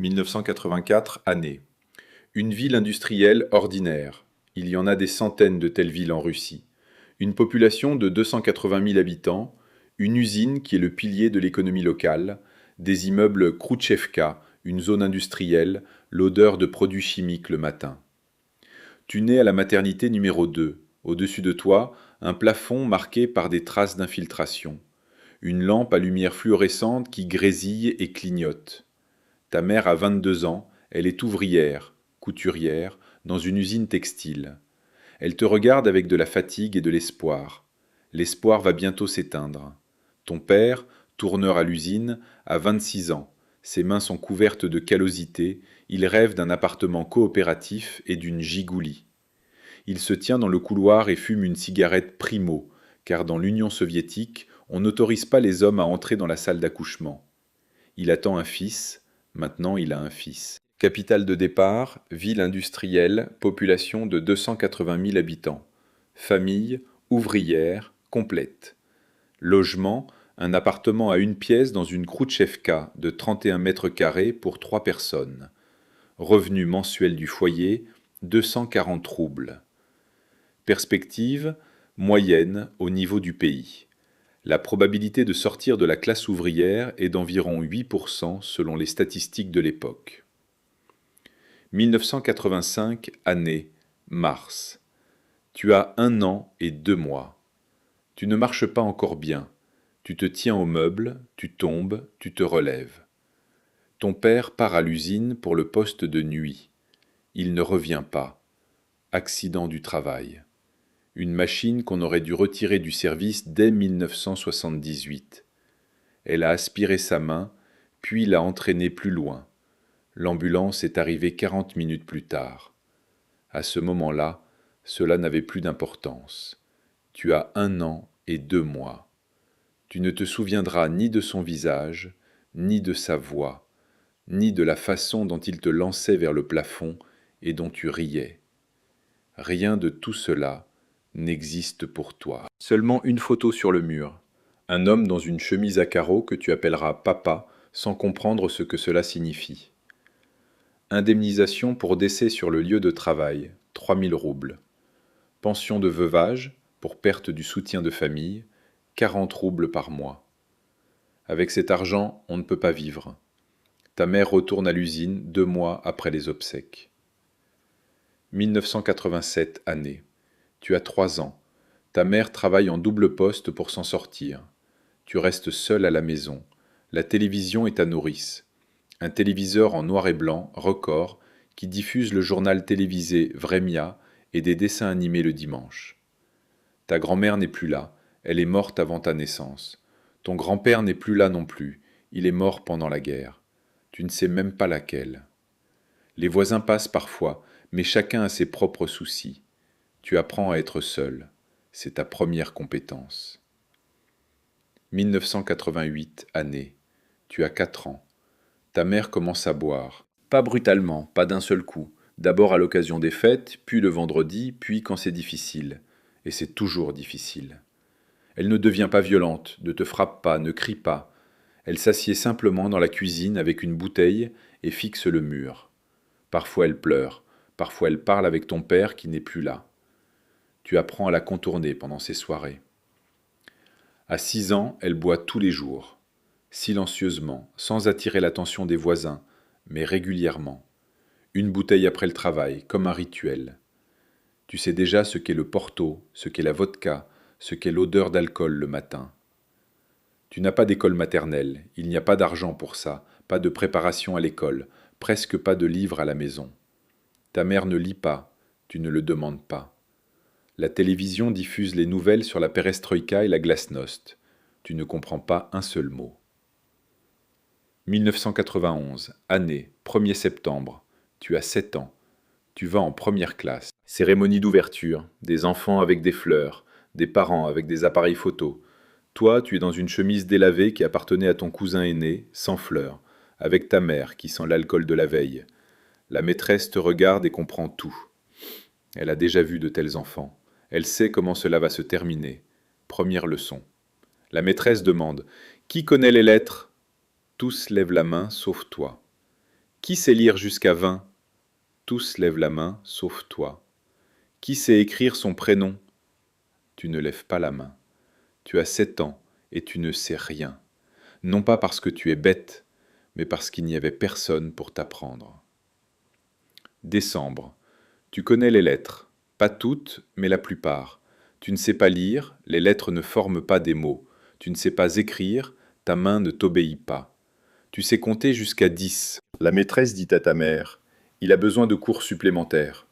1984, année. Une ville industrielle ordinaire. Il y en a des centaines de telles villes en Russie. Une population de 280 000 habitants, une usine qui est le pilier de l'économie locale, des immeubles Khrouchtchevka, une zone industrielle, l'odeur de produits chimiques le matin. Tu nais à la maternité numéro 2. Au-dessus de toi, un plafond marqué par des traces d'infiltration. Une lampe à lumière fluorescente qui grésille et clignote. Ta mère a 22 ans, elle est ouvrière, couturière, dans une usine textile. Elle te regarde avec de la fatigue et de l'espoir. L'espoir va bientôt s'éteindre. Ton père, tourneur à l'usine, a 26 ans. Ses mains sont couvertes de callosité, il rêve d'un appartement coopératif et d'une gigouli. Il se tient dans le couloir et fume une cigarette primo, car dans l'Union soviétique, on n'autorise pas les hommes à entrer dans la salle d'accouchement. Il attend un fils, maintenant il a un fils. Capitale de départ, ville industrielle, population de 280 000 habitants. Famille, ouvrière, complète. Logement, un appartement à une pièce dans une Khrouchtchevka de 31 mètres carrés pour 3 personnes. Revenu mensuel du foyer, 240 roubles. Perspective, moyenne au niveau du pays. La probabilité de sortir de la classe ouvrière est d'environ 8% selon les statistiques de l'époque. 1985, année, mars. Tu as 1 an et 2 mois. Tu ne marches pas encore bien. Tu te tiens au meuble, tu tombes, tu te relèves. Ton père part à l'usine pour le poste de nuit. Il ne revient pas. Accident du travail. Une machine qu'on aurait dû retirer du service dès 1978. Elle a aspiré sa main, puis l'a entraînée plus loin. L'ambulance est arrivée 40 minutes plus tard. À ce moment-là, cela n'avait plus d'importance. Tu as 1 an et 2 mois. Tu ne te souviendras ni de son visage, ni de sa voix, ni de la façon dont il te lançait vers le plafond et dont tu riais. Rien de tout cela n'existe pour toi. Seulement une photo sur le mur. Un homme dans une chemise à carreaux que tu appelleras papa sans comprendre ce que cela signifie. Indemnisation pour décès sur le lieu de travail, 3 000 roubles. Pension de veuvage, pour perte du soutien de famille, 40 roubles par mois. Avec cet argent, on ne peut pas vivre. Ta mère retourne à l'usine 2 mois après les obsèques. 1987, année. Tu as 3 ans. Ta mère travaille en double poste pour s'en sortir. Tu restes seul à la maison. La télévision est ta nourrice. Un téléviseur en noir et blanc, Record, qui diffuse le journal télévisé Vremia et des dessins animés le dimanche. Ta grand-mère n'est plus là, elle est morte avant ta naissance. Ton grand-père n'est plus là non plus, il est mort pendant la guerre. Tu ne sais même pas laquelle. Les voisins passent parfois, mais chacun a ses propres soucis. Tu apprends à être seul. C'est ta première compétence. 1988, année. Tu as 4 ans. Ta mère commence à boire. Pas brutalement, pas d'un seul coup. D'abord à l'occasion des fêtes, puis le vendredi, puis quand c'est difficile. Et c'est toujours difficile. Elle ne devient pas violente, ne te frappe pas, ne crie pas. Elle s'assied simplement dans la cuisine avec une bouteille et fixe le mur. Parfois elle pleure, parfois elle parle avec ton père qui n'est plus là. Tu apprends à la contourner pendant ces soirées. À 6 ans, elle boit tous les jours, silencieusement, sans attirer l'attention des voisins, mais régulièrement. Une bouteille après le travail, comme un rituel. Tu sais déjà ce qu'est le porto, ce qu'est la vodka, ce qu'est l'odeur d'alcool le matin. Tu n'as pas d'école maternelle, il n'y a pas d'argent pour ça, pas de préparation à l'école, presque pas de livres à la maison. Ta mère ne lit pas, tu ne le demandes pas. La télévision diffuse les nouvelles sur la perestroïka et la glasnost. Tu ne comprends pas un seul mot. 1991, année, 1er septembre. Tu as 7 ans. Tu vas en première classe. Cérémonie d'ouverture, des enfants avec des fleurs, des parents avec des appareils photo. Toi, tu es dans une chemise délavée qui appartenait à ton cousin aîné, sans fleurs, avec ta mère qui sent l'alcool de la veille. La maîtresse te regarde et comprend tout. Elle a déjà vu de tels enfants. Elle sait comment cela va se terminer. Première leçon. La maîtresse demande « Qui connaît les lettres ?» Tous lèvent la main, sauf toi. Qui sait lire jusqu'à 20? Tous lèvent la main, sauf toi. Qui sait écrire son prénom? Tu ne lèves pas la main. Tu as 7 ans et tu ne sais rien. Non pas parce que tu es bête, mais parce qu'il n'y avait personne pour t'apprendre. Décembre. Tu connais les lettres. Pas toutes, mais la plupart. Tu ne sais pas lire, les lettres ne forment pas des mots. Tu ne sais pas écrire, ta main ne t'obéit pas. Tu sais compter jusqu'à 10. La maîtresse dit à ta mère: il a besoin de cours supplémentaires.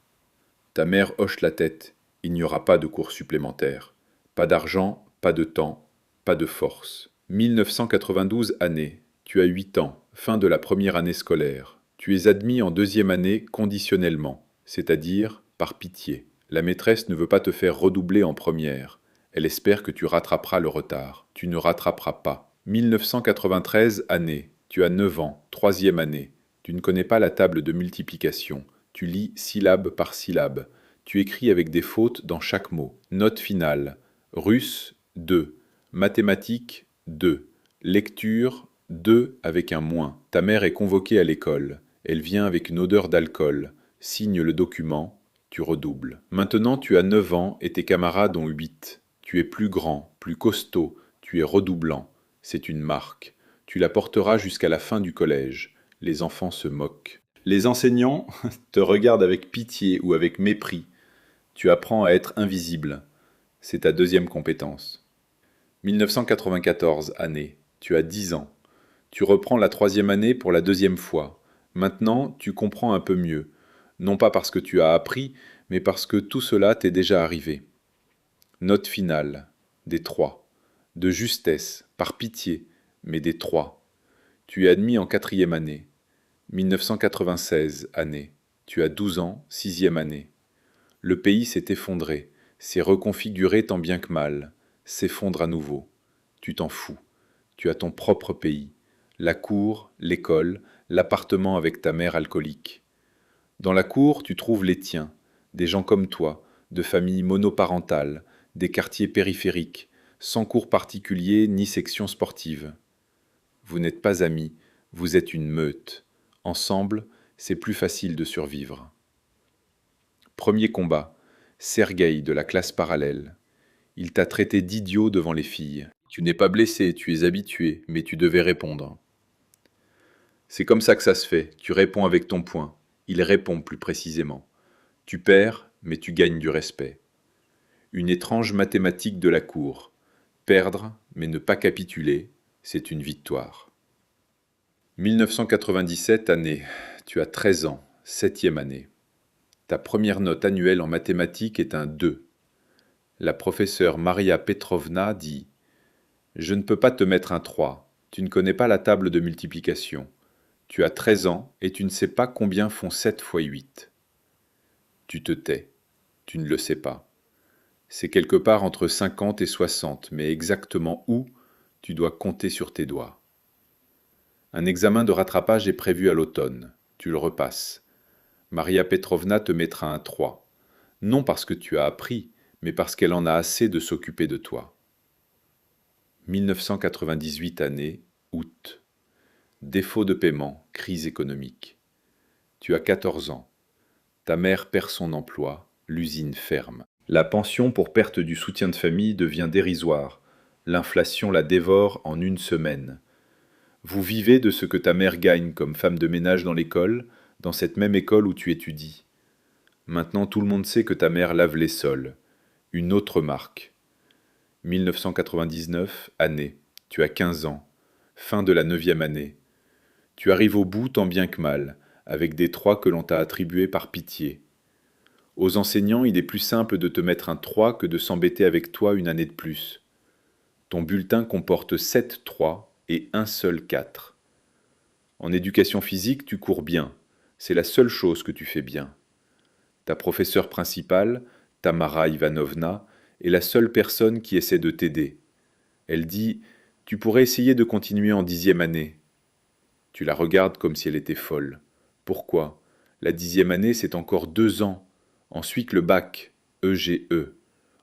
Ta mère hoche la tête. Il n'y aura pas de cours supplémentaires. Pas d'argent, pas de temps, pas de force. 1992 année. Tu as 8 ans, fin de la première année scolaire. Tu es admis en deuxième année conditionnellement, c'est-à-dire par pitié. La maîtresse ne veut pas te faire redoubler en première. Elle espère que tu rattraperas le retard. Tu ne rattraperas pas. 1993 année. Tu as 9 ans, troisième année. Tu ne connais pas la table de multiplication. Tu lis syllabe par syllabe. Tu écris avec des fautes dans chaque mot. Note finale. Russe, 2. Mathématiques, 2. Lecture, 2 avec un moins. Ta mère est convoquée à l'école. Elle vient avec une odeur d'alcool. Signe le document. Tu redoubles. Maintenant tu as 9 ans et tes camarades ont 8. Tu es plus grand, plus costaud. Tu es redoublant. C'est une marque. Tu la porteras jusqu'à la fin du collège. Les enfants se moquent. Les enseignants te regardent avec pitié ou avec mépris. Tu apprends à être invisible. C'est ta deuxième compétence. 1994 année. Tu as 10 ans. Tu reprends la troisième année pour la deuxième fois. Maintenant, tu comprends un peu mieux. Non pas parce que tu as appris, mais parce que tout cela t'est déjà arrivé. Note finale. Des 3. De justesse, par pitié, mais des 3. Tu es admis en quatrième année. 1996 année. Tu as 12 ans, sixième année. Le pays s'est effondré, s'est reconfiguré tant bien que mal, s'effondre à nouveau. Tu t'en fous. Tu as ton propre pays. La cour, l'école, l'appartement avec ta mère alcoolique. Dans la cour, tu trouves les tiens, des gens comme toi, de familles monoparentales, des quartiers périphériques, sans cours particulier ni section sportive. Vous n'êtes pas amis, vous êtes une meute. Ensemble, c'est plus facile de survivre. Premier combat, Sergueï de la classe parallèle. Il t'a traité d'idiot devant les filles. Tu n'es pas blessé, tu es habitué, mais tu devais répondre. C'est comme ça que ça se fait, tu réponds avec ton poing. Il répond plus précisément. Tu perds, mais tu gagnes du respect. Une étrange mathématique de la cour. Perdre, mais ne pas capituler, c'est une victoire. 1997 année. Tu as 13 ans, septième année. Ta première note annuelle en mathématiques est un 2. La professeure Maria Petrovna dit: je ne peux pas te mettre un 3. Tu ne connais pas la table de multiplication. Tu as 13 ans et tu ne sais pas combien font 7 fois 8. Tu te tais. Tu ne le sais pas. C'est quelque part entre 50 et 60, mais exactement où, tu dois compter sur tes doigts. Un examen de rattrapage est prévu à l'automne. Tu le repasses. Maria Petrovna te mettra un 3. Non parce que tu as appris, mais parce qu'elle en a assez de s'occuper de toi. 1998 année, août. Défaut de paiement, crise économique. Tu as 14 ans. Ta mère perd son emploi, l'usine ferme. La pension pour perte du soutien de famille devient dérisoire. L'inflation la dévore en une semaine. Vous vivez de ce que ta mère gagne comme femme de ménage dans l'école, dans cette même école où tu étudies. Maintenant tout le monde sait que ta mère lave les sols. Une autre marque. 1999, année. Tu as 15 ans. Fin de la 9e année. Tu arrives au bout tant bien que mal, avec des 3 que l'on t'a attribués par pitié. Aux enseignants, il est plus simple de te mettre un 3 que de s'embêter avec toi une année de plus. Ton bulletin comporte 7 3 et un seul 4. En éducation physique, tu cours bien. C'est la seule chose que tu fais bien. Ta professeure principale, Tamara Ivanovna, est la seule personne qui essaie de t'aider. Elle dit: tu pourrais essayer de continuer en 10e année. Tu la regardes comme si elle était folle. Pourquoi? La 10e année, c'est encore 2 ans. Ensuite le bac, EGE.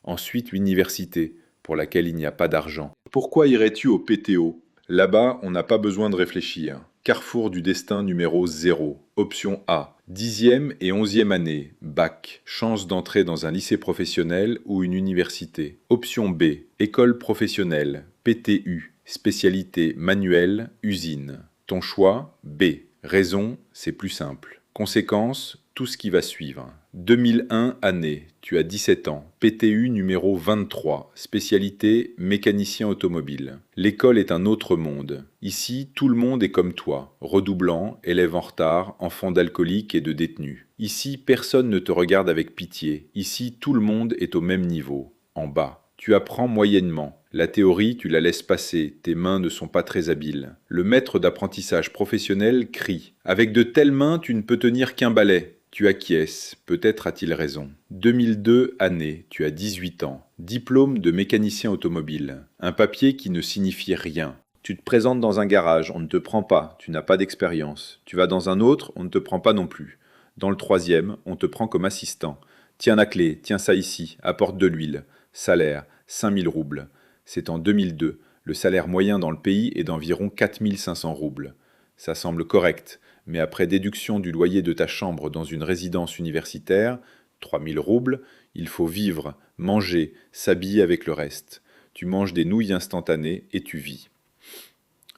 Ensuite l'université, pour laquelle il n'y a pas d'argent. Pourquoi irais-tu au PTO? Là-bas, on n'a pas besoin de réfléchir. Carrefour du destin numéro 0. Option A. 10e et 11e année, bac, chance d'entrer dans un lycée professionnel ou une université. Option B. École professionnelle, PTU, spécialité manuelle, usine. Ton choix, B. Raison, c'est plus simple. Conséquence, tout ce qui va suivre. 2001 année, tu as 17 ans, PTU numéro 23, spécialité mécanicien automobile. L'école est un autre monde. Ici, tout le monde est comme toi, redoublant, élève en retard, enfant d'alcoolique et de détenu. Ici, personne ne te regarde avec pitié. Ici, tout le monde est au même niveau, en bas. Tu apprends moyennement. La théorie, tu la laisses passer, tes mains ne sont pas très habiles. Le maître d'apprentissage professionnel crie « Avec de telles mains, tu ne peux tenir qu'un balai ». Tu acquiesces, peut-être a-t-il raison. 2002 année, tu as 18 ans. Diplôme de mécanicien automobile. Un papier qui ne signifie rien. Tu te présentes dans un garage, on ne te prend pas, tu n'as pas d'expérience. Tu vas dans un autre, on ne te prend pas non plus. Dans le troisième, on te prend comme assistant. Tiens la clé, tiens ça ici, apporte de l'huile. Salaire, 5000 roubles. C'est en 2002. Le salaire moyen dans le pays est d'environ 4500 roubles. Ça semble correct, mais après déduction du loyer de ta chambre dans une résidence universitaire, 3000 roubles, il faut vivre, manger, s'habiller avec le reste. Tu manges des nouilles instantanées et tu vis.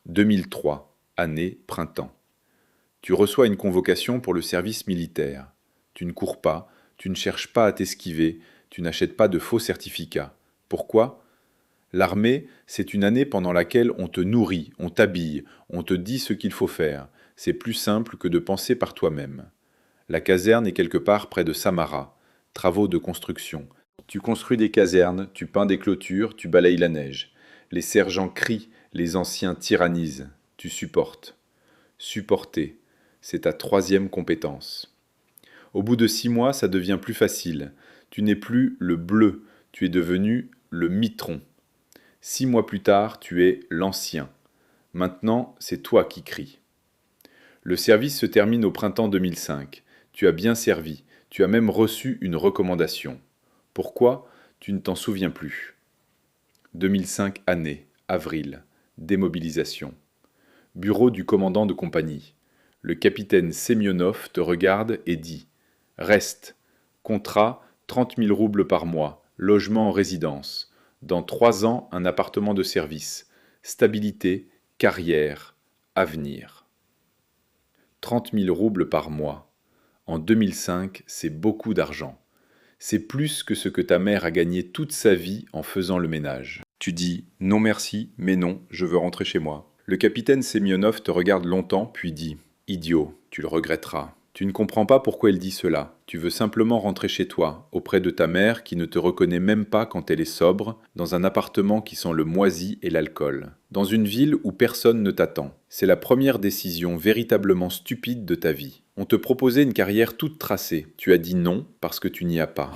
2003, année, printemps. Tu reçois une convocation pour le service militaire. Tu ne cours pas, tu ne cherches pas à t'esquiver, tu n'achètes pas de faux certificats. Pourquoi ? L'armée, c'est une année pendant laquelle on te nourrit, on t'habille, on te dit ce qu'il faut faire. C'est plus simple que de penser par toi-même. La caserne est quelque part près de Samara. Travaux de construction. Tu construis des casernes, tu peins des clôtures, tu balayes la neige. Les sergents crient, les anciens tyrannisent. Tu supportes. Supporter, c'est ta troisième compétence. Au bout de 6 mois, ça devient plus facile. Tu n'es plus le bleu, tu es devenu le mitron. 6 mois plus tard, tu es l'ancien. Maintenant, c'est toi qui cries. Le service se termine au printemps 2005. Tu as bien servi. Tu as même reçu une recommandation. Pourquoi ? Tu ne t'en souviens plus. 2005 année, avril. Démobilisation. Bureau du commandant de compagnie. Le capitaine Semyonov te regarde et dit « Reste. Contrat, 30 000 roubles par mois. Logement en résidence. Dans 3 ans, un appartement de service. Stabilité, carrière, avenir. » 30 000 roubles par mois. En 2005, c'est beaucoup d'argent. C'est plus que ce que ta mère a gagné toute sa vie en faisant le ménage. Tu dis « Non merci, mais non, je veux rentrer chez moi. » Le capitaine Semyonov te regarde longtemps, puis dit « Idiot, tu le regretteras. » Tu ne comprends pas pourquoi elle dit cela. Tu veux simplement rentrer chez toi, auprès de ta mère qui ne te reconnaît même pas quand elle est sobre, dans un appartement qui sent le moisi et l'alcool. Dans une ville où personne ne t'attend. C'est la première décision véritablement stupide de ta vie. On te proposait une carrière toute tracée. Tu as dit non parce que tu n'y as pas.